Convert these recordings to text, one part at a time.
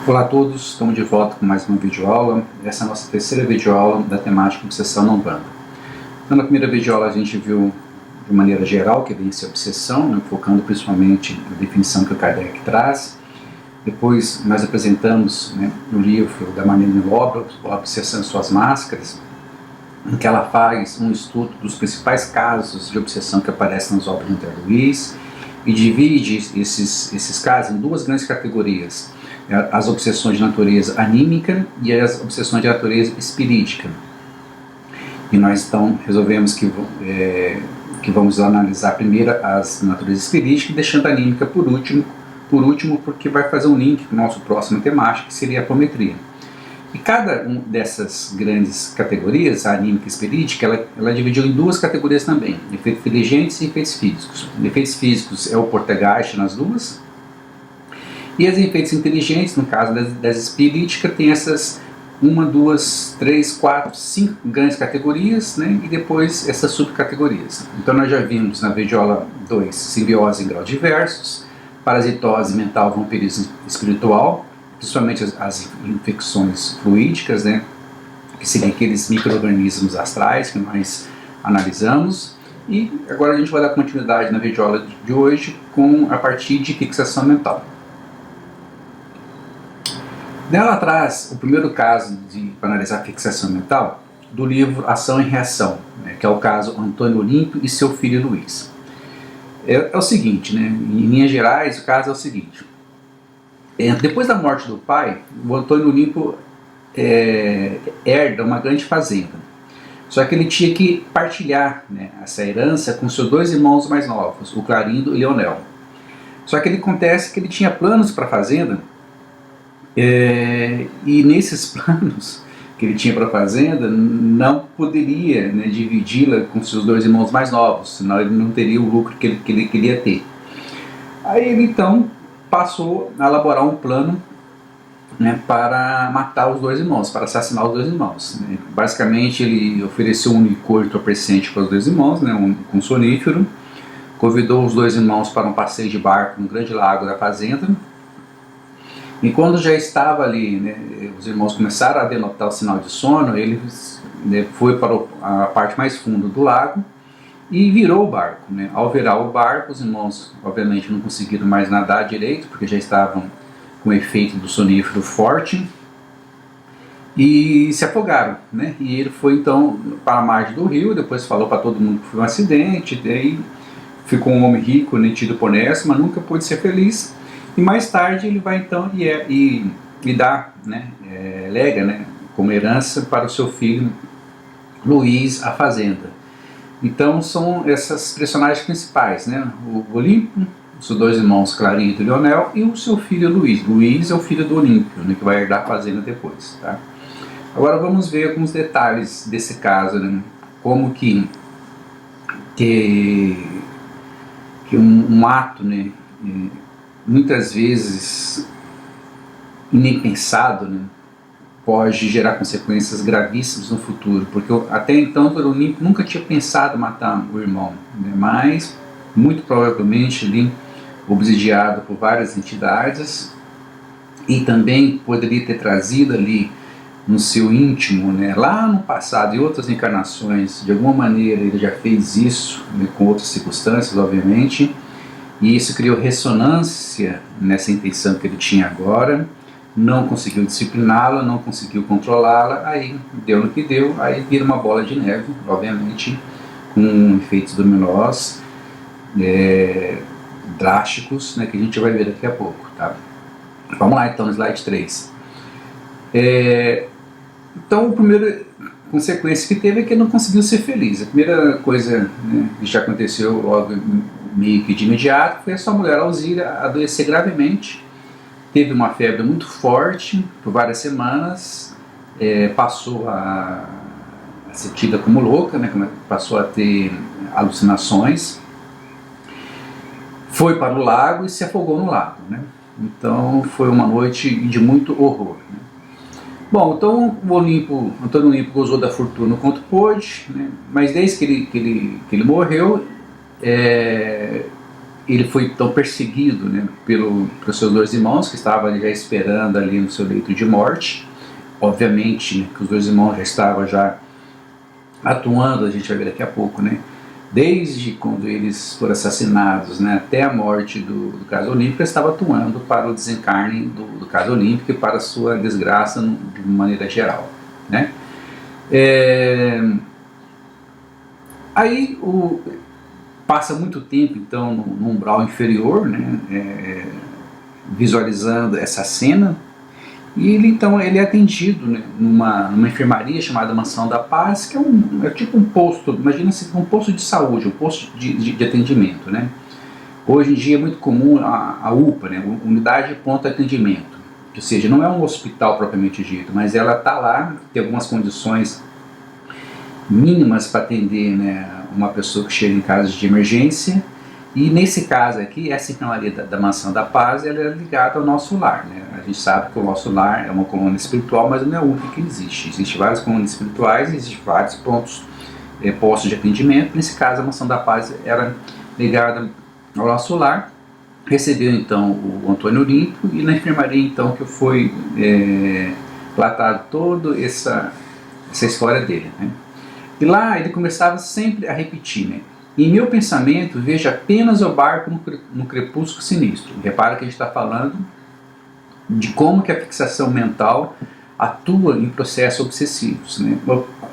Olá a todos, estamos de volta com mais uma videoaula. Essa é a nossa terceira videoaula da temática obsessão na Umbanda. Então, na primeira videoaula a gente viu de maneira geral o que vem ser obsessão, né, focando principalmente na definição que o Kardec traz. Depois nós apresentamos, né, no livro da Marlene Lobo, a Obsessão e Suas Máscaras, em que ela faz um estudo dos principais casos de obsessão que aparecem nas obras de André Luiz e divide esses casos em duas grandes categorias: as obsessões de natureza anímica e as obsessões de natureza espirítica. E nós então resolvemos que vamos analisar primeiro as naturezas espiríticas, deixando a anímica por último, porque vai fazer um link com a nossa próxima temática, que seria a apometria. E cada uma dessas grandes categorias, a anímica e a espirítica, ela dividiu em duas categorias também: efeitos inteligentes e efeitos físicos. Efeitos físicos é o portegaste nas duas, e os efeitos inteligentes, no caso das espiríticas, tem essas 1, 2, 3, 4, 5 grandes categorias, né? E depois essas subcategorias. Então nós já vimos na videoaula 2 simbiose em graus diversos, parasitose mental, vampirismo espiritual, principalmente as infecções fluídicas, né? Que seriam aqueles micro-organismos astrais que nós analisamos. E agora a gente vai dar continuidade na videoaula de hoje a partir de fixação mental. Nela traz o primeiro caso para analisar a fixação mental do livro Ação e Reação, né, que é o caso Antônio Olímpio e seu filho Luiz. É o seguinte, né, em linhas gerais, o caso é o seguinte: depois da morte do pai, o Antônio Olímpio herda uma grande fazenda. Só que ele tinha que partilhar, né, essa herança com seus dois irmãos mais novos, o Clarindo e Leonel. Só que acontece que ele tinha planos para a fazenda. E nesses planos que ele tinha para a fazenda, não poderia, né, dividi-la com seus dois irmãos mais novos, senão ele não teria o lucro que ele queria ter. Aí ele então passou a elaborar um plano, né, para matar os dois irmãos, para assassinar os dois irmãos, né. Basicamente ele ofereceu um licor entorpecente para os dois irmãos, né, um sonífero, convidou os dois irmãos para um passeio de barco no grande lago da fazenda. E quando já estava ali, né, os irmãos começaram a denotar o sinal de sono, ele, né, foi para a parte mais funda do lago e virou o barco, né. Ao virar o barco, os irmãos obviamente não conseguiram mais nadar direito, porque já estavam com o efeito do sonífero forte, e se afogaram, né. E ele foi então para a margem do rio, depois falou para todo mundo que foi um acidente, daí ficou um homem rico, né, tido por honesto, mas nunca pôde ser feliz. E mais tarde ele vai então e dá, né, lega, né, como herança para o seu filho Luiz a fazenda. Então são essas personagens principais, né, o Olímpio, os seus dois irmãos Clarindo e Leonel, e o seu filho Luiz. Luiz é o filho do Olímpio, né, que vai herdar a fazenda depois. Tá? Agora vamos ver alguns detalhes desse caso, né, como que um ato, né, muitas vezes nem pensado, né, pode gerar consequências gravíssimas no futuro, porque até então o Olímpio nunca tinha pensado matar o irmão, né, mas muito provavelmente ali obsidiado por várias entidades, e também poderia ter trazido ali no seu íntimo, né, lá no passado, em outras encarnações, de alguma maneira ele já fez isso, né, com outras circunstâncias obviamente. E isso criou ressonância nessa intenção que ele tinha agora, não conseguiu discipliná-la, não conseguiu controlá-la, aí deu no que deu, aí vira uma bola de neve, obviamente, com efeitos dominós drásticos, né, que a gente vai ver daqui a pouco. Tá? Vamos lá então, slide 3. Então, a primeira consequência que teve é que ele não conseguiu ser feliz. A primeira coisa, né, que já aconteceu logo meio que de imediato foi a sua mulher Alzira adoecer gravemente, teve uma febre muito forte por várias semanas, passou a ser tida como louca, né, passou a ter alucinações, foi para o lago e se afogou no lago, né. Então foi uma noite de muito horror, né. Bom, então o Antônio Olímpio gozou da fortuna o quanto pôde, né, mas desde que ele morreu, ele foi então perseguido, né, pelos seus dois irmãos, que estavam ali já esperando ali no seu leito de morte. Obviamente, né, que os dois irmãos já estavam já atuando, a gente vai ver daqui a pouco, né, desde quando eles foram assassinados, né, até a morte do caso Olímpico, eles estavam atuando para o desencarne do caso Olímpico e para a sua desgraça de maneira geral, né. Aí passa muito tempo então no umbral inferior, né, visualizando essa cena, e ele é atendido, né, numa enfermaria chamada Mansão da Paz, que é tipo um posto, imagina-se um posto de saúde, um posto de atendimento, né. Hoje em dia é muito comum a UPA, né, Unidade de Pronto Atendimento, ou seja, não é um hospital propriamente dito, mas ela está lá, tem algumas condições mínimas para atender, né, uma pessoa que chega em casos de emergência. E nesse caso aqui, essa enfermaria da Mansão da Paz, ela é ligada ao nosso lar, né? A gente sabe que o nosso lar é uma colônia espiritual, mas não é a única que existe. Existem várias colônias espirituais, existem vários postos de atendimento. Nesse caso, a Mansão da Paz era ligada ao nosso lar. Recebeu então o Antônio Olímpio, e na enfermaria então que foi relatado toda essa história dele, né? E lá ele começava sempre a repetir, né? Em meu pensamento vejo apenas o barco no crepúsculo sinistro. Repara que a gente está falando de como que a fixação mental atua em processos obsessivos, né?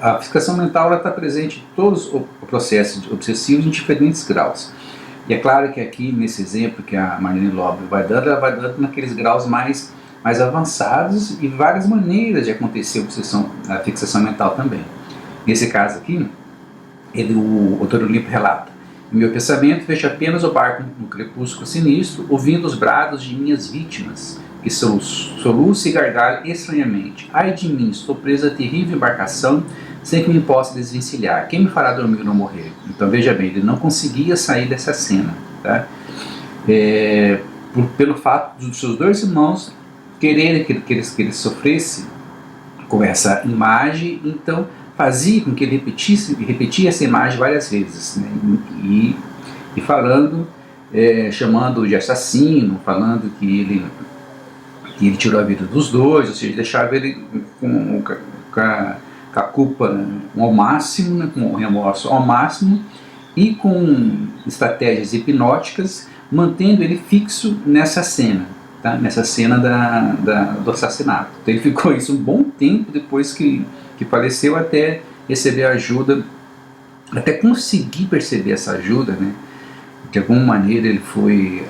A fixação mental está presente em todos os processos obsessivos em diferentes graus. E é claro que aqui nesse exemplo que a Marlene Lobre vai dando, ela vai dando naqueles graus mais avançados, e várias maneiras de acontecer a fixação mental também. Nesse caso aqui, o Antônio Olímpio relata: em meu pensamento vejo apenas o barco no crepúsculo sinistro, ouvindo os brados de minhas vítimas, que soluçam e gargalham estranhamente. Ai de mim, estou preso a terrível embarcação, sem que me possa desvencilhar. Quem me fará dormir ou não morrer? Então veja bem, ele não conseguia sair dessa cena, tá? Pelo fato dos seus dois irmãos quererem que ele sofresse com essa imagem, então fazia com que ele repetia essa imagem várias vezes, né? E falando, chamando de assassino, falando que ele tirou a vida dos dois, ou seja, deixava ele com a culpa ao máximo, né, com o remorso ao máximo, e com estratégias hipnóticas, mantendo ele fixo nessa cena, tá? Nessa cena do assassinato. Então ele ficou isso um bom tempo depois que faleceu, até receber ajuda, até conseguir perceber essa ajuda, né? De alguma maneira ele foi...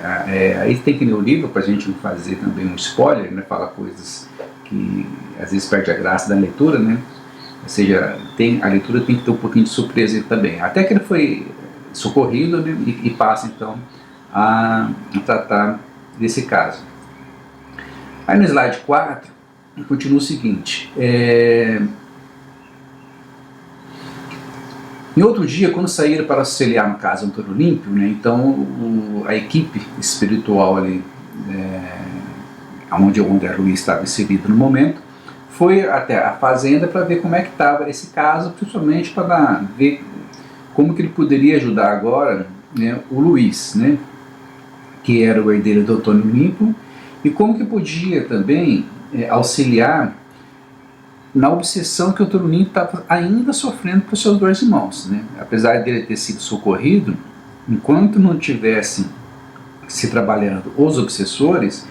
aí tem que ler o livro para a gente não fazer também um spoiler, né? Fala coisas que às vezes perde a graça da leitura, né? Ou seja, a leitura tem que ter um pouquinho de surpresa também. Até que ele foi socorrido, né? E passa então a tratar desse caso. Aí no slide 4 continua o seguinte: em outro dia, quando saíram para auxiliar no caso Antônio Olímpio, né, então a equipe espiritual ali, onde o André Luiz estava inserido no momento, foi até a fazenda para ver como é que estava esse caso, principalmente para ver como que ele poderia ajudar agora, né, o Luiz, né, que era o herdeiro do Antônio Olímpio, e como que podia também auxiliar na obsessão que o Antônio Olímpio estava ainda sofrendo para os seus dois irmãos, né? Apesar dele ter sido socorrido, enquanto não tivessem se trabalhando os obsessores,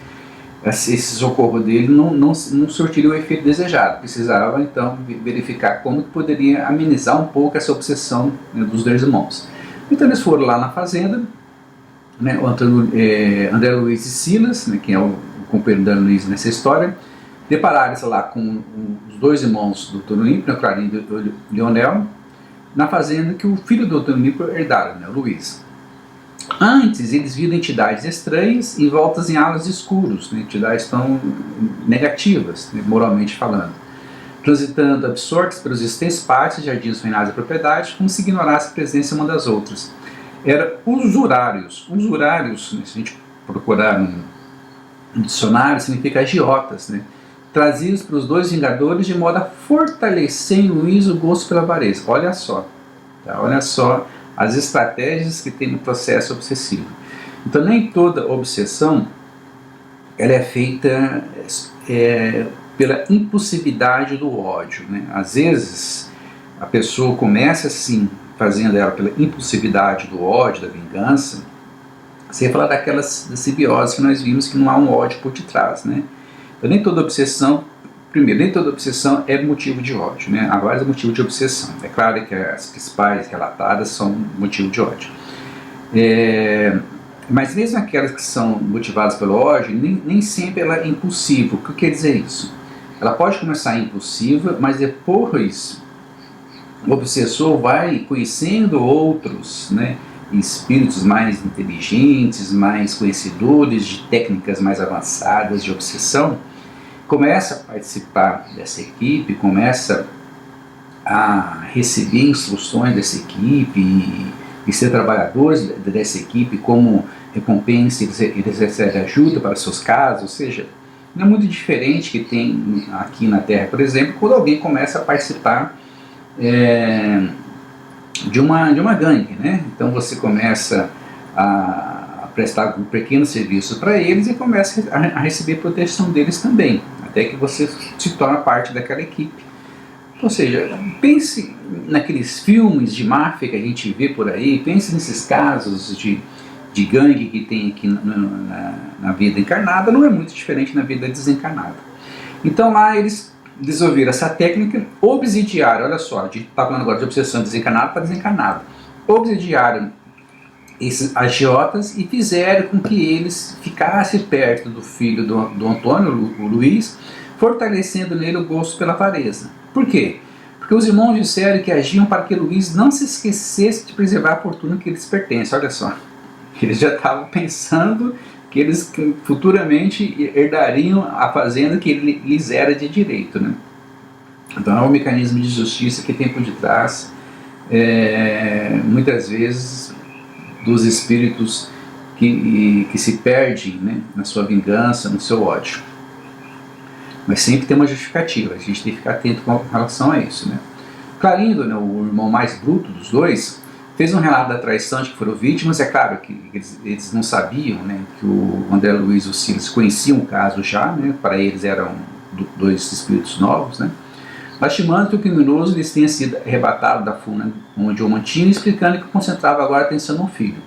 esse socorro dele não surtiria o efeito desejado. Precisava então verificar como que poderia amenizar um pouco essa obsessão, né, dos dois irmãos. Então eles foram lá na fazenda, né, o André Luiz e Silas, né, que é o companheiro da Luiz nessa história, depararam-se lá com os dois irmãos do Antônio Olímpio, né, Clarinho e o Leonel, na fazenda que o filho do Antônio Olímpio herdaram, né, o Luiz. Antes eles viram entidades estranhas envoltas em alas escuros, né, entidades tão negativas, né, moralmente falando, transitando absortas pelos extensos pátios, jardins ruinados e propriedades, como se ignorasse a presença uma das outras. Eram usurários. Usurários, né, se a gente procurar no dicionário, significa agiotas, né, trazidos pelos dois vingadores de modo a fortalecer em Luiz o gosto pela avareza. Olha só, tá? Olha só as estratégias que tem no processo obsessivo. Então nem toda obsessão ela é feita pela impulsividade do ódio, né? Às vezes a pessoa começa assim, fazendo ela pela impulsividade do ódio, da vingança, sem falar daquelas simbioses que nós vimos que não há um ódio por detrás, né? Então nem toda obsessão, primeiro, nem toda obsessão é motivo de ódio, né? Há vários motivos de obsessão. É claro que as principais relatadas são motivo de ódio. Mas mesmo aquelas que são motivadas pelo ódio, nem sempre ela é impulsiva. O que quer dizer isso? Ela pode começar impulsiva, mas depois o obsessor vai conhecendo outros, né, espíritos mais inteligentes, mais conhecedores de técnicas mais avançadas de obsessão, começa a participar dessa equipe, começa a receber instruções dessa equipe e ser trabalhadores dessa equipe como recompensa, eles recebem ajuda para seus casos, ou seja, não é muito diferente que tem aqui na Terra, por exemplo, quando alguém começa a participar de uma gangue, né? Então você começa a prestar um pequeno serviço para eles e começa a receber proteção deles também, até que você se torna parte daquela equipe. Ou seja, pense naqueles filmes de máfia que a gente vê por aí, pense nesses casos de gangue que tem aqui na vida encarnada, não é muito diferente na vida desencarnada. Então lá eles desenvolveram essa técnica, obsidiaram, olha só, a gente está falando agora de obsessão desencarnada para desencarnado, obsidiaram esses agiotas e fizeram com que eles ficassem perto do filho do Antônio, o Luiz, fortalecendo nele o gosto pela avareza. Por quê? Porque os irmãos disseram que agiam para que Luiz não se esquecesse de preservar a fortuna que lhes pertence. Olha só, eles já estavam pensando que eles futuramente herdariam a fazenda que lhes era de direito, né? Então é um mecanismo de justiça que tem por detrás, muitas vezes, dos espíritos que se perdem, né, na sua vingança, no seu ódio. Mas sempre tem uma justificativa, a gente tem que ficar atento com relação a isso, né? Clarindo, né, o irmão mais bruto dos dois, fez um relato da traição de que foram vítimas. É claro que eles não sabiam, né, que o André Luiz e o Silas conheciam o caso já, né, para eles eram dois espíritos novos, né, lastimando que o criminoso lhes tenha sido arrebatado da funa onde o mantinha, explicando que concentrava agora a atenção no filho.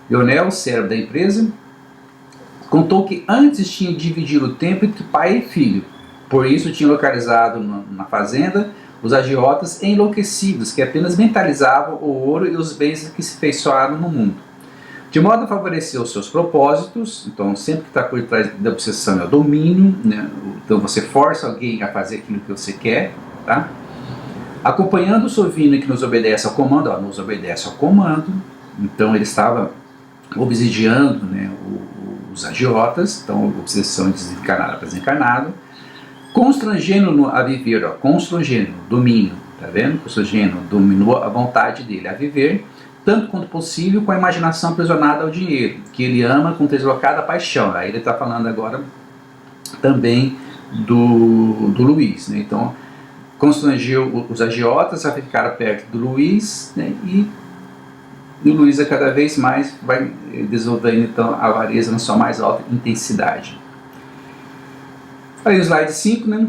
Leonel, o cérebro da empresa, contou que antes tinha dividido o tempo entre pai e filho, por isso tinha localizado na fazenda os agiotas enlouquecidos, que apenas mentalizavam o ouro e os bens que se feiçoaram no mundo, de modo a favorecer os seus propósitos. Então sempre que está por trás da obsessão é o domínio, né? Então você força alguém a fazer aquilo que você quer, tá? Acompanhando o Sovino que nos obedece ao comando, nos obedece ao comando. Então ele estava obsidiando, né, os agiotas, então obsessão desencarnada para desencarnado, constrangendo-no a viver, constrangendo, domínio, tá vendo? Constrangendo, dominou a vontade dele a viver, tanto quanto possível, com a imaginação aprisionada ao dinheiro, que ele ama com deslocada paixão. Aí ele está falando agora também do Luiz, né? Então constrangeu os agiotas a ficar perto do Luiz, né? E o Luiz a cada vez mais vai desenvolvendo então a avareza na sua mais alta intensidade. Aí o slide 5, né,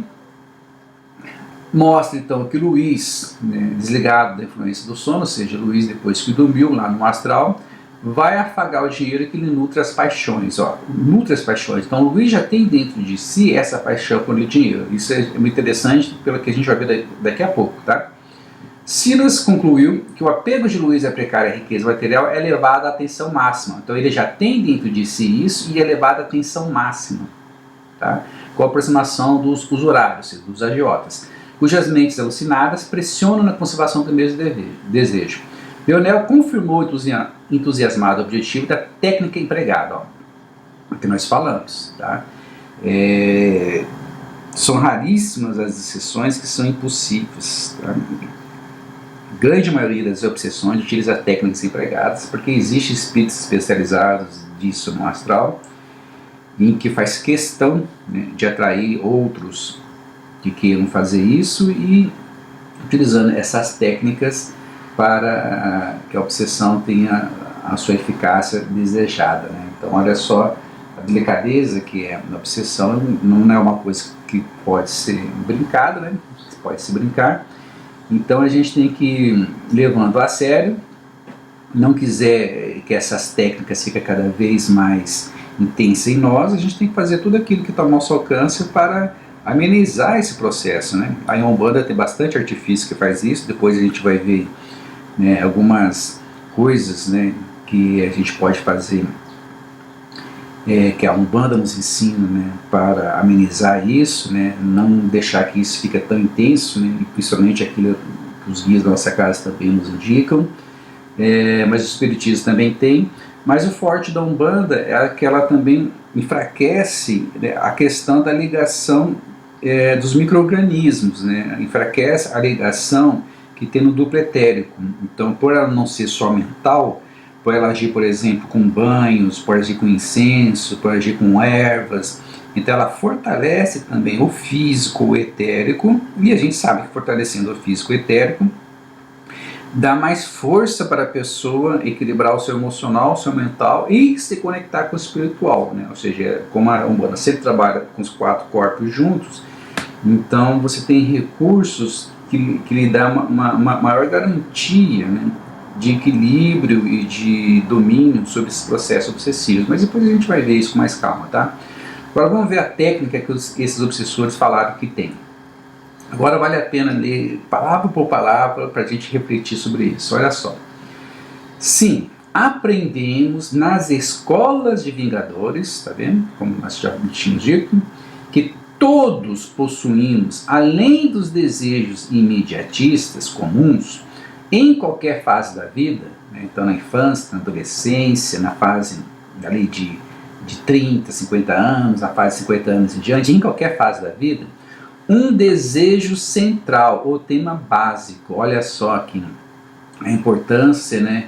mostra então que Luiz, né, desligado da influência do sono, ou seja, Luiz depois que dormiu lá no astral, vai afagar o dinheiro que lhe nutre as paixões, nutre as paixões. Então Luiz já tem dentro de si essa paixão por dinheiro. Isso é muito interessante, pelo que a gente vai ver daqui a pouco, tá? Silas concluiu que o apego de Luiz à precária riqueza material é levado à tensão máxima. Então ele já tem dentro de si isso e é levado à tensão máxima, tá? Com a aproximação dos usurários, dos agiotas, cujas mentes alucinadas pressionam na conservação do mesmo desejo. Leonel confirmou entusiasmado o objetivo da técnica empregada, o que nós falamos, tá? São raríssimas as exceções que são impossíveis, tá? A grande maioria das obsessões utiliza técnicas empregadas, porque existem espíritos especializados disso no astral, em que faz questão, né, de atrair outros que queiram fazer isso e utilizando essas técnicas para que a obsessão tenha a sua eficácia desejada, né? Então olha só a delicadeza que é na obsessão. Não é uma coisa que pode ser brincada, né? Pode se brincar. Então a gente tem que ir levando a sério. Não quiser que essas técnicas fiquem cada vez mais intensas em nós, a gente tem que fazer tudo aquilo que está ao nosso alcance para amenizar esse processo, né? A Umbanda tem bastante artifício que faz isso. Depois a gente vai ver, né, algumas coisas, né, que a gente pode fazer, que a Umbanda nos ensina, né, para amenizar isso, né, não deixar que isso fique tão intenso, né, principalmente aquilo que os guias da nossa casa também nos indicam. Mas o Espiritismo também tem. Mas o forte da Umbanda é que ela também enfraquece, né, a questão da ligação dos micro-organismos, né, enfraquece a ligação que tem no duplo etérico. Então, por ela não ser só mental, por ela agir, por exemplo, com banhos, por agir com incenso, por agir com ervas, então ela fortalece também o físico, o etérico, e a gente sabe que fortalecendo o físico e o etérico, dá mais força para a pessoa equilibrar o seu emocional, o seu mental e se conectar com o espiritual, né? Ou seja, como a Umbanda sempre trabalha com os 4 corpos juntos, então você tem recursos que lhe dá uma maior garantia, né, de equilíbrio e de domínio sobre esses processos obsessivos. Mas depois a gente vai ver isso com mais calma, tá? Agora vamos ver a técnica que esses obsessores falaram que tem. Agora vale a pena ler palavra por palavra para a gente refletir sobre isso. Olha só. Sim, aprendemos nas escolas de vingadores, tá vendo? Como nós já tínhamos dito, que todos possuímos, além dos desejos imediatistas comuns, em qualquer fase da vida, né? Então na infância, na adolescência, na fase ali de 30, 50 anos, na fase de 50 anos em diante, em qualquer fase da vida, um desejo central, ou tema básico. Olha só aqui a importância, né,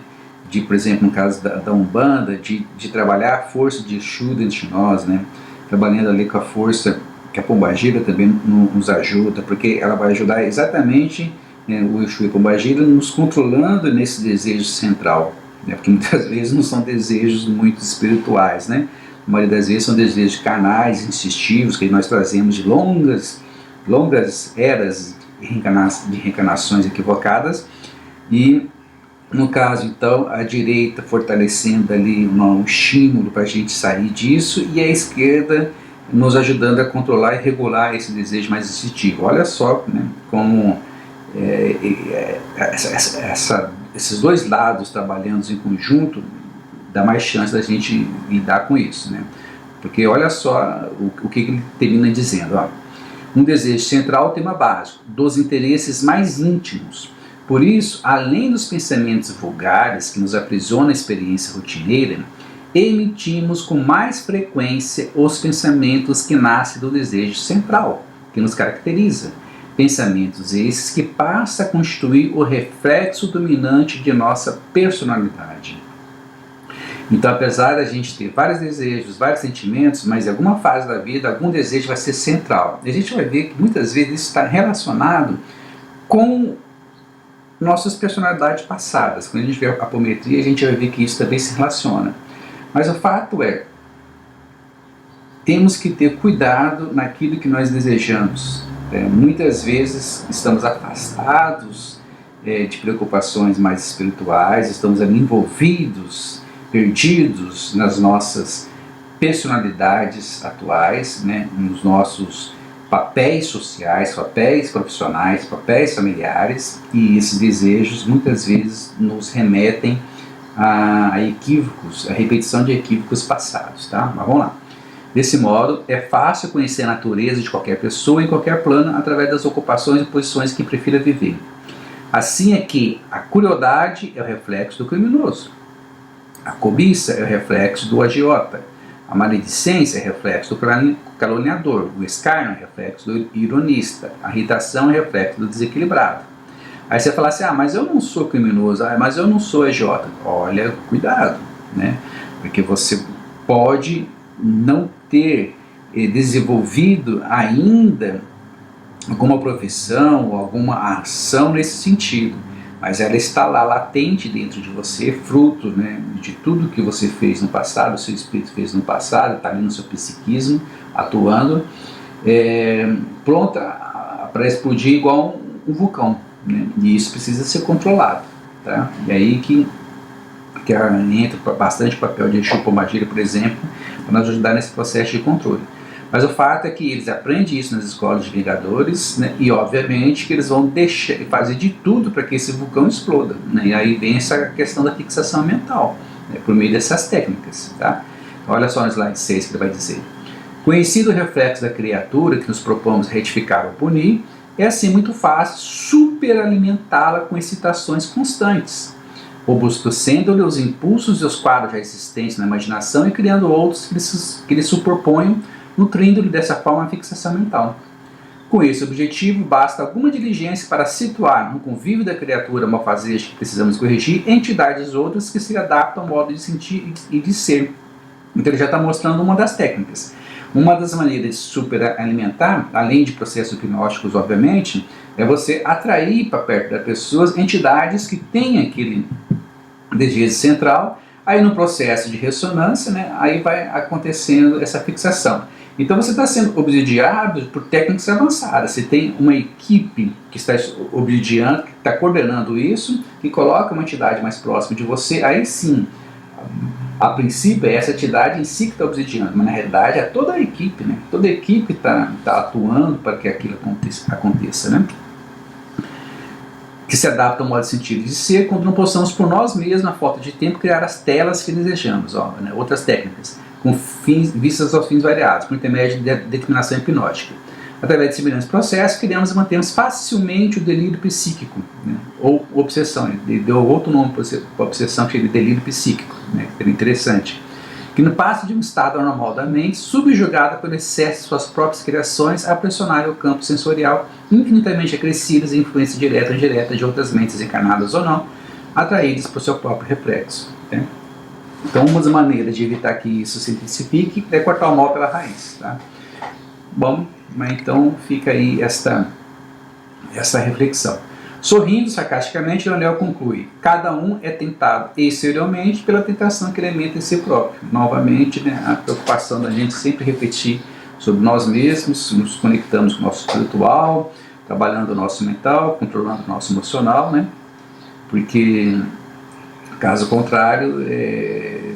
de, por exemplo, no caso da Umbanda, de trabalhar a força de Exu dentro de nós, né, trabalhando ali com a força que a Pombagira também nos ajuda, porque ela vai ajudar exatamente, né, o Exu e a Pombagira nos controlando nesse desejo central, né, porque muitas vezes não são desejos muito espirituais, né, a maioria das vezes são desejos carnais, instintivos, que nós trazemos de longas eras de reencarnações equivocadas, e no caso então a direita fortalecendo ali um estímulo para a gente sair disso, e a esquerda nos ajudando a controlar e regular esse desejo mais instintivo. Olha só, né, como esses dois lados trabalhando em conjunto dá mais chance da gente lidar com isso, né? Porque olha só o que ele termina dizendo, ó. Um desejo central, tema básico, dos interesses mais íntimos. Por isso, além dos pensamentos vulgares que nos aprisionam a experiência rotineira, emitimos com mais frequência os pensamentos que nascem do desejo central, que nos caracteriza. Pensamentos esses que passam a constituir o reflexo dominante de nossa personalidade. Então, apesar da gente ter vários desejos, vários sentimentos, mas em alguma fase da vida, algum desejo vai ser central. E a gente vai ver que muitas vezes isso está relacionado com nossas personalidades passadas. Quando a gente vê a apometria, a gente vai ver que isso também se relaciona. Mas o fato é, temos que ter cuidado naquilo que nós desejamos. Muitas vezes estamos afastados de preocupações mais espirituais, estamos ali envolvidos, perdidos nas nossas personalidades atuais, né, nos nossos papéis sociais, papéis profissionais, papéis familiares, e esses desejos muitas vezes nos remetem a equívocos, a repetição de equívocos passados, tá? Mas vamos lá. Desse modo, é fácil conhecer a natureza de qualquer pessoa em qualquer plano através das ocupações e posições que prefira viver. Assim é que a crueldade é o reflexo do criminoso. A cobiça é o reflexo do agiota, a maledicência é o reflexo do caluniador, o escárnio é o reflexo do ironista, a irritação é o reflexo do desequilibrado. Aí você fala assim, mas eu não sou criminoso, mas eu não sou agiota. Olha, cuidado, né? Porque você pode não ter desenvolvido ainda alguma profissão ou alguma ação nesse sentido. mas ela está lá latente dentro de você, fruto, né, de tudo que você fez no passado, o seu espírito fez no passado, está ali no seu psiquismo, atuando, pronta para explodir igual um vulcão, né, e isso precisa ser controlado, tá? E aí que entra bastante o papel de Exu Pombagira, por exemplo, para nos ajudar nesse processo de controle. Mas o fato é que eles aprendem isso nas escolas de Vingadores, né, e obviamente que eles vão fazer de tudo para que esse vulcão exploda, né, e aí vem essa questão da fixação mental, né, por meio dessas técnicas. Tá? Então, olha só no slide 6 que ele vai dizer. Conhecido o reflexo da criatura que nos propomos retificar ou punir, é assim muito fácil superalimentá-la com excitações constantes, robustecendo-lhe os impulsos e os quadros já existentes na imaginação e criando outros que lhe superponham, nutrindo-lhe dessa forma a fixação mental. Com esse objetivo, basta alguma diligência para situar no convívio da criatura malfazeja que precisamos corrigir entidades outras que se adaptam ao modo de sentir e de ser. Então ele já está mostrando uma das técnicas. Uma das maneiras de superalimentar, além de processos hipnóticos, obviamente, é você atrair para perto das pessoas entidades que têm aquele desejo central. Aí no processo de ressonância, né, aí vai acontecendo essa fixação. Então você está sendo obsidiado por técnicas avançadas. Você tem uma equipe que está obsidiando, que está coordenando isso, que coloca uma entidade mais próxima de você. Aí sim, a princípio é essa entidade em si que está obsidiando, mas na realidade é toda a equipe, né? Toda a equipe está atuando para que aquilo aconteça, né? Que se adapta ao modo de sentir e de ser, quando não possamos por nós mesmos, na falta de tempo, criar as telas que desejamos. Né? Outras técnicas, com vistas aos fins variados, por intermédio de determinação hipnótica. Através de semelhantes processos, criamos e mantemos facilmente o delírio psíquico, né? Ou obsessão. Ele deu outro nome para a obsessão, que é delírio psíquico, né? Que é interessante. Que não passa de um estado anormal da mente, subjugada pelo excesso de suas próprias criações, a pressionar o campo sensorial, infinitamente acrescidas e influência direta ou indireta de outras mentes encarnadas ou não, atraídas por seu próprio reflexo. Né? Então, uma das maneiras de evitar que isso se intensifique é cortar o mal pela raiz. Tá? Bom, mas então fica aí essa reflexão. Sorrindo sarcasticamente, Leonel conclui: cada um é tentado exteriormente pela tentação que alimenta em si próprio. Novamente, né, a preocupação da gente sempre repetir sobre nós mesmos, nos conectamos com o nosso espiritual, trabalhando o nosso mental, controlando o nosso emocional, né? Porque, caso contrário,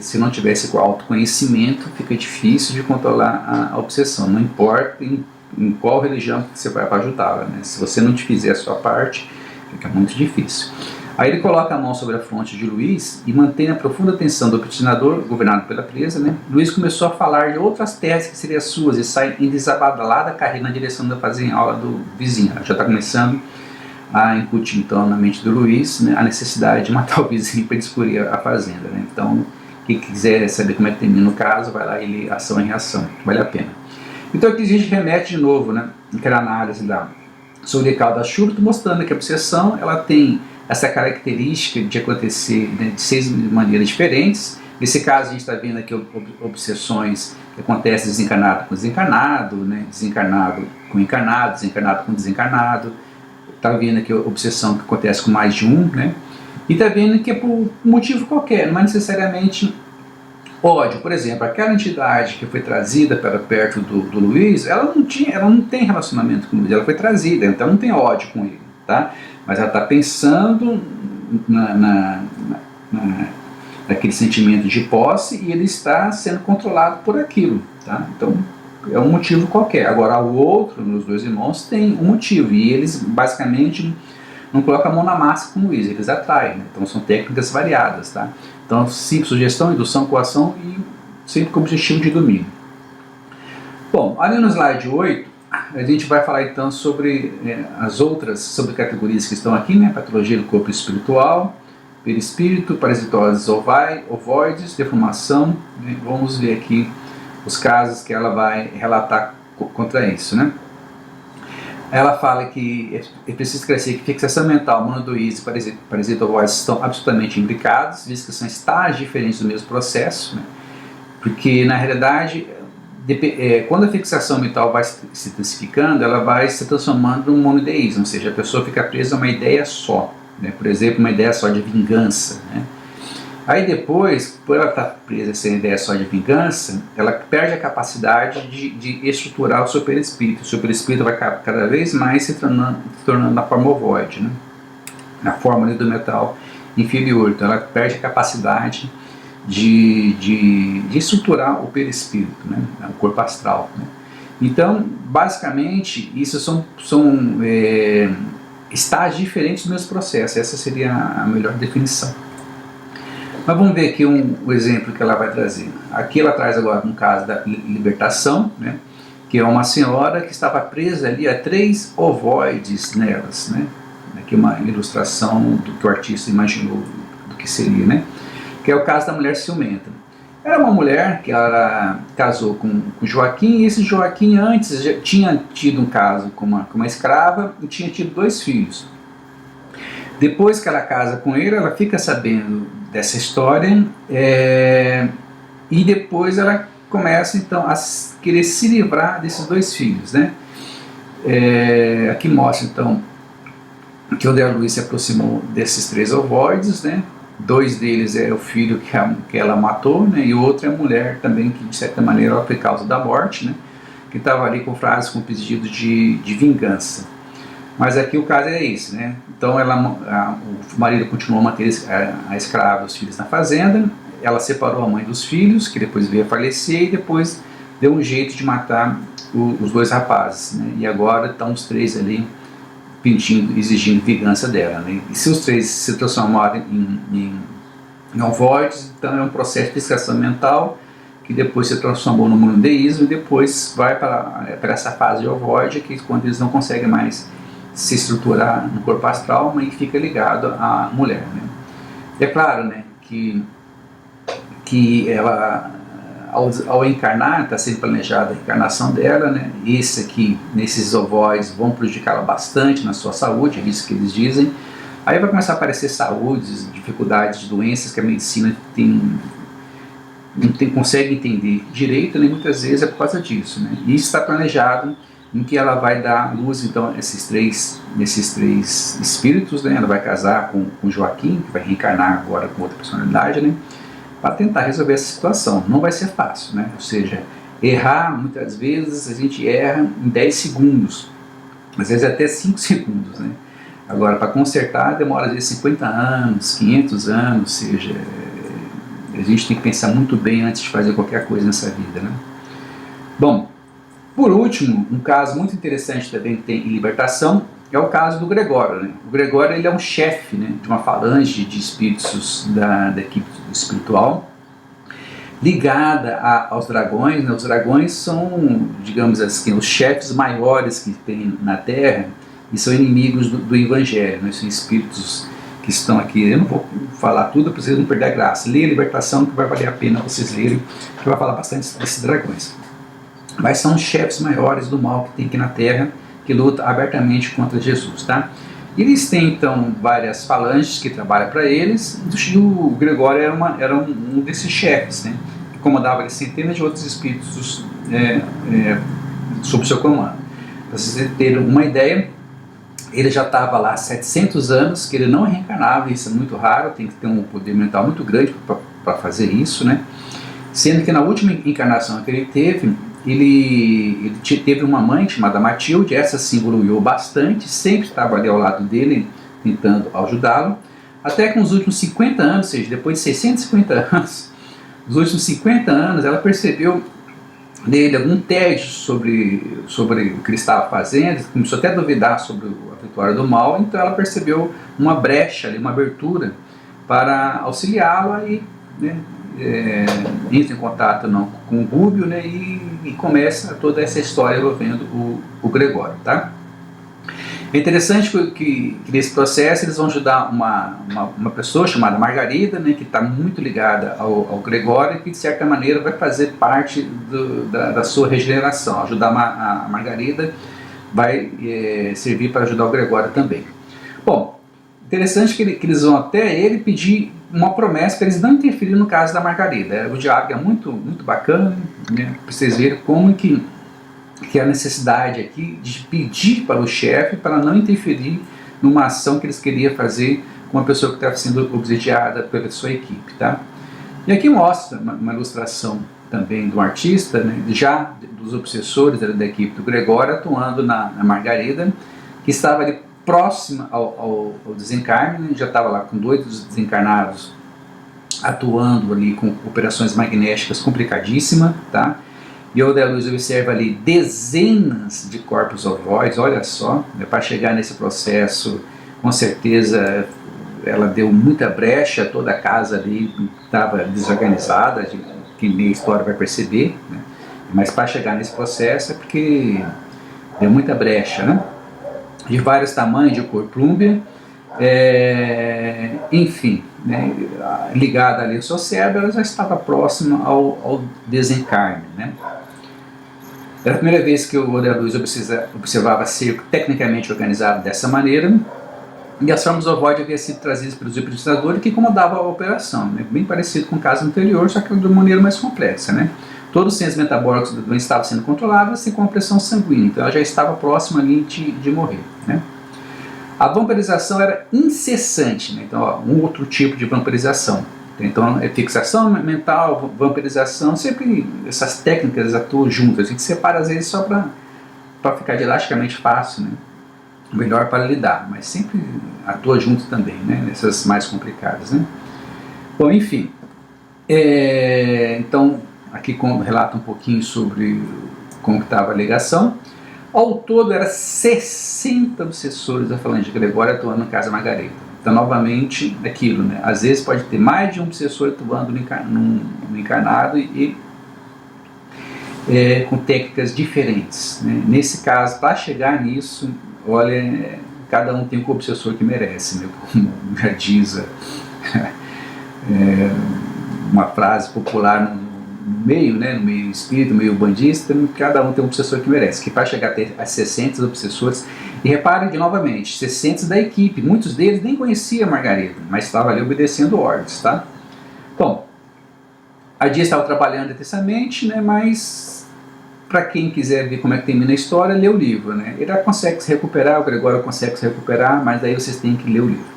se não tivesse com autoconhecimento, fica difícil de controlar a obsessão, não importa em qual religião que você vai para ajudá-la, né? Se você não te fizer a sua parte, fica muito difícil. Aí ele coloca a mão sobre a fronte de Luiz e mantém a profunda atenção do obstinador, governado pela presa, né? Luiz começou a falar de outras teses que seriam suas e sai em desabadalada carreira na direção da fazenda do vizinho. Já está começando a incutir então na mente do Luiz, né, a necessidade de matar o vizinho para descobrir a fazenda, né? Então, quem quiser saber como é que termina o caso, vai lá, ele ação e reação, vale a pena. Então aqui a gente remete de novo, né, naquela análise sobre o caso da Schubert, mostrando que a obsessão ela tem essa característica de acontecer, né, de 6 maneiras diferentes. Nesse caso a gente está vendo aqui obsessões que acontecem desencarnado com desencarnado, né, desencarnado com encarnado, desencarnado com desencarnado. Está vendo aqui a obsessão que acontece com mais de um, né, e está vendo que é por motivo qualquer, não é necessariamente ódio. Por exemplo, aquela entidade que foi trazida para perto do Luiz, ela não tem relacionamento com o Luiz, ela foi trazida, então não tem ódio com ele, tá? Mas ela está pensando naquele sentimento de posse e ele está sendo controlado por aquilo, tá? Então é um motivo qualquer. Agora o outro, os dois irmãos, tem um motivo e eles basicamente não colocam a mão na massa com o Luiz, eles atraem, né? Então são técnicas variadas, tá? Então, simples sugestão, indução, coação e sempre com o objetivo de domínio. Bom, ali no slide 8, a gente vai falar então sobre as outras subcategorias que estão aqui, né? Patologia do corpo espiritual, perispírito, parasitoses ovoides, deformação, né? Vamos ver aqui os casos que ela vai relatar contra isso, né? Ela fala que é preciso esclarecer que fixação mental, monodoíse e parasita ovoide estão absolutamente imbricados, visto que são estágios diferentes do mesmo processo, né? Porque na realidade, quando a fixação mental vai se intensificando, ela vai se transformando num monodeísmo, ou seja, a pessoa fica presa a uma ideia só, né? Por exemplo, uma ideia só de vingança, né? Aí depois, por ela estar presa a essa ideia só de vingança, ela perde a capacidade de estruturar o seu perispírito. O seu perispírito vai cada vez mais se tornando na forma ovoide, né? Na forma ali do metal inferior. Então ela perde a capacidade de estruturar o perispírito, né? O corpo astral, né? Então, basicamente, isso são estágios diferentes do mesmo processo. Essa seria a melhor definição. Mas vamos ver aqui o exemplo que ela vai trazer. Aqui ela traz agora um caso da libertação, né? Que é uma senhora que estava presa ali a 3 ovoides nelas, né? Aqui uma ilustração do que o artista imaginou do que seria, né? Que é o caso da mulher ciumenta. Era uma mulher que ela casou com Joaquim, e esse Joaquim antes já tinha tido um caso com uma escrava e tinha tido 2 filhos. Depois que ela casa com ele, ela fica sabendo dessa história, e depois ela começa então a querer se livrar desses 2 filhos, né? Aqui mostra então que o André Luiz se aproximou desses 3 ovoides, né? 2 deles é o filho que ela matou, né? E o outro é a mulher também, que de certa maneira foi causa da morte, né? Que estava ali com frases com pedido de vingança. Mas aqui o caso é esse, né? Então o marido continuou a manter a escrava, os filhos na fazenda, ela separou a mãe dos filhos, que depois veio a falecer, e depois deu um jeito de matar os 2 rapazes, né? E agora estão os 3 ali exigindo vingança dela, né? E se os 3 se transformarem em ovoides, então é um processo de fixação mental que depois se transformou no monoteísmo e depois vai para essa fase de ovoide, que é quando eles não conseguem mais se estruturar no corpo astral, mas fica ligado à mulher, né? E é claro, né, que ela, ao encarnar, está sendo planejada a encarnação dela, né? Esse aqui, nesses ovoides, vão prejudicá-la bastante na sua saúde, é isso que eles dizem. Aí vai começar a aparecer saúdes, dificuldades, doenças que a medicina não consegue entender direito, né? Muitas vezes é por causa disso, né? E isso está planejado em que ela vai dar luz então nesses três espíritos, né? Ela vai casar com Joaquim, que vai reencarnar agora com outra personalidade, né? Para tentar resolver essa situação. Não vai ser fácil, né? Ou seja, errar, muitas vezes a gente erra em 10 segundos, às vezes até 5 segundos, né? Agora, para consertar demora às vezes 50 anos, 500 anos, ou seja, a gente tem que pensar muito bem antes de fazer qualquer coisa nessa vida, né? Bom, por último, um caso muito interessante também que tem em libertação é o caso do Gregório, né? O Gregório, ele é um chefe, né, de uma falange de espíritos da equipe espiritual ligada aos dragões, né? Os dragões são, digamos assim, os chefes maiores que tem na Terra e são inimigos do Evangelho, né? São espíritos que estão aqui. Eu não vou falar tudo para vocês não perder a graça. Leia a Libertação, que vai valer a pena vocês lerem, que vai falar bastante desses dragões. Mas são os chefes maiores do mal que tem aqui na Terra, que luta abertamente contra Jesus, tá? Eles têm então várias falanges que trabalham para eles, e o Gregório era um desses chefes, né? Que comandava centenas de outros espíritos sob seu comando. Para vocês terem uma ideia, ele já estava lá há 700 anos, que ele não reencarnava, isso é muito raro, tem que ter um poder mental muito grande para fazer isso, né? Sendo que na última encarnação que ele teve uma mãe chamada Matilde, essa se evoluiu bastante, sempre estava ali ao lado dele, tentando ajudá-lo, até que nos últimos 50 anos, ou seja, depois de 650 anos, nos últimos 50 anos, ela percebeu nele algum tédio sobre o que ele estava fazendo, começou até a duvidar sobre a vitória do mal, então ela percebeu uma brecha, uma abertura para auxiliá-la e, né, entra em contato com o Rúbio, né, e começa toda essa história envolvendo o Gregório, tá? É interessante que nesse processo eles vão ajudar uma pessoa chamada Margarida, né, que está muito ligada ao Gregório, que de certa maneira vai fazer parte da sua regeneração. Ajudar a Margarida vai servir para ajudar o Gregório também. Bom, interessante que eles vão até ele pedir uma promessa para eles não interferirem no caso da Margarida. O diálogo é muito, muito bacana, né, para vocês verem como que a necessidade aqui de pedir para o chefe para não interferir numa ação que eles queriam fazer com uma pessoa que estava sendo obsidiada pela sua equipe, tá? E aqui mostra uma ilustração também do artista, né, já dos obsessores da equipe do Gregório atuando na Margarida, que estava ali próxima ao desencarne, né, já estava lá com 2 dos desencarnados atuando ali com operações magnéticas complicadíssimas, tá? E o Odé Luz observa ali dezenas de corpos ovoides, olha só, né, para chegar nesse processo, com certeza ela deu muita brecha, toda a casa ali estava desorganizada, que nem a história vai perceber, né? Mas para chegar nesse processo é porque deu muita brecha, né? De vários tamanhos, de cor plúmbia, enfim, né? Ligada ali ao seu cérebro, ela já estava próxima ao desencarne, né? Era a primeira vez que o Odé Luz observava ser tecnicamente organizado dessa maneira, e as formas ovoides haviam sido trazidas pelos hipnotizadores que comandavam a operação, né? Bem parecido com o caso anterior, só que de uma maneira mais complexa, né? Todos os centros metabólicos da doença estavam sendo controlados, assim como a pressão sanguínea, então ela já estava próxima ali de morrer, né? A vampirização era incessante, né? Então, ó, um outro tipo de vampirização. Então, é fixação mental, vampirização, sempre essas técnicas atuam juntas. A gente separa às vezes só para ficar didaticamente fácil, né? Melhor para lidar, mas sempre atua junto também, né? Nessas mais complicadas, né? Bom, enfim, então aqui relata um pouquinho sobre como estava a ligação. Ao todo era 60 obsessores da falange de Gregório atuando na Casa Margarida. Então, novamente, aquilo, né? Às vezes pode ter mais de um obsessor atuando no encarnado e com técnicas diferentes, né? Nesse caso, para chegar nisso, olha, cada um tem o obsessor que merece, né? Como já diz uma frase popular no meio, né? No meio espírita, no meio bandista, cada um tem um obsessor que merece, que para chegar a 60 obsessores, e reparem de novamente, 60 da equipe, muitos deles nem conheciam a Margarida, mas estavam ali obedecendo ordens, tá? Bom, a Dia estava trabalhando intensamente, né? Mas para quem quiser ver como é que termina a história, lê o livro, né? Ele consegue se recuperar, o Gregório consegue se recuperar, mas daí vocês têm que ler o livro.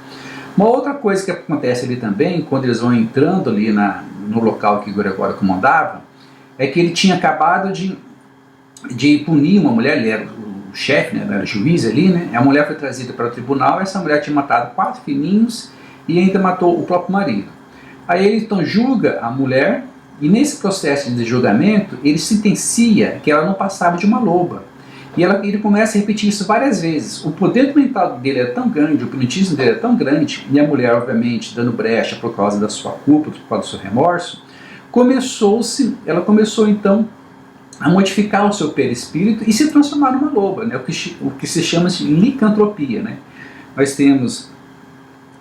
Uma outra coisa que acontece ali também, quando eles vão entrando ali no local que o Gregório comandava, é que ele tinha acabado de punir uma mulher, ele era o chefe, né, era o juiz ali, né? A mulher foi trazida para o tribunal, essa mulher tinha matado 4 filhinhos e ainda matou o próprio marido. Aí ele então julga a mulher, e nesse processo de julgamento, ele sentencia que ela não passava de uma loba. E ele começa a repetir isso várias vezes. O poder mental dele é tão grande, o hipnotismo dele é tão grande, e a mulher, obviamente, dando brecha por causa da sua culpa, por causa do seu remorso, ela começou então a modificar o seu perispírito e se transformar numa loba, né? O que se chama de licantropia, né? Nós temos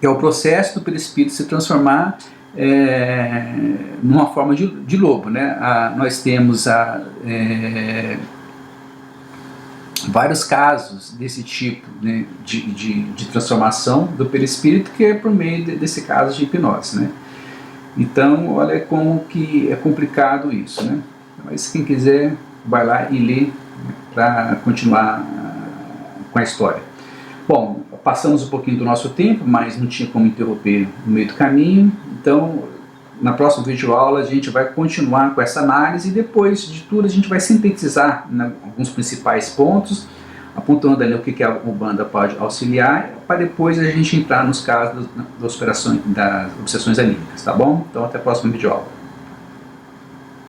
o processo do perispírito se transformar numa forma de lobo, né? Nós temos vários casos desse tipo, né, de transformação do perispírito, que é por meio desse caso de hipnose, né? Então, olha como que é complicado isso, né? Mas quem quiser, vai lá e lê para continuar com a história. Bom, passamos um pouquinho do nosso tempo, mas não tinha como interromper no meio do caminho, então na próxima videoaula a gente vai continuar com essa análise e depois de tudo a gente vai sintetizar, né, alguns principais pontos, apontando ali o que a Umbanda pode auxiliar, para depois a gente entrar nos casos das obsessões anímicas, tá bom? Então até a próxima videoaula.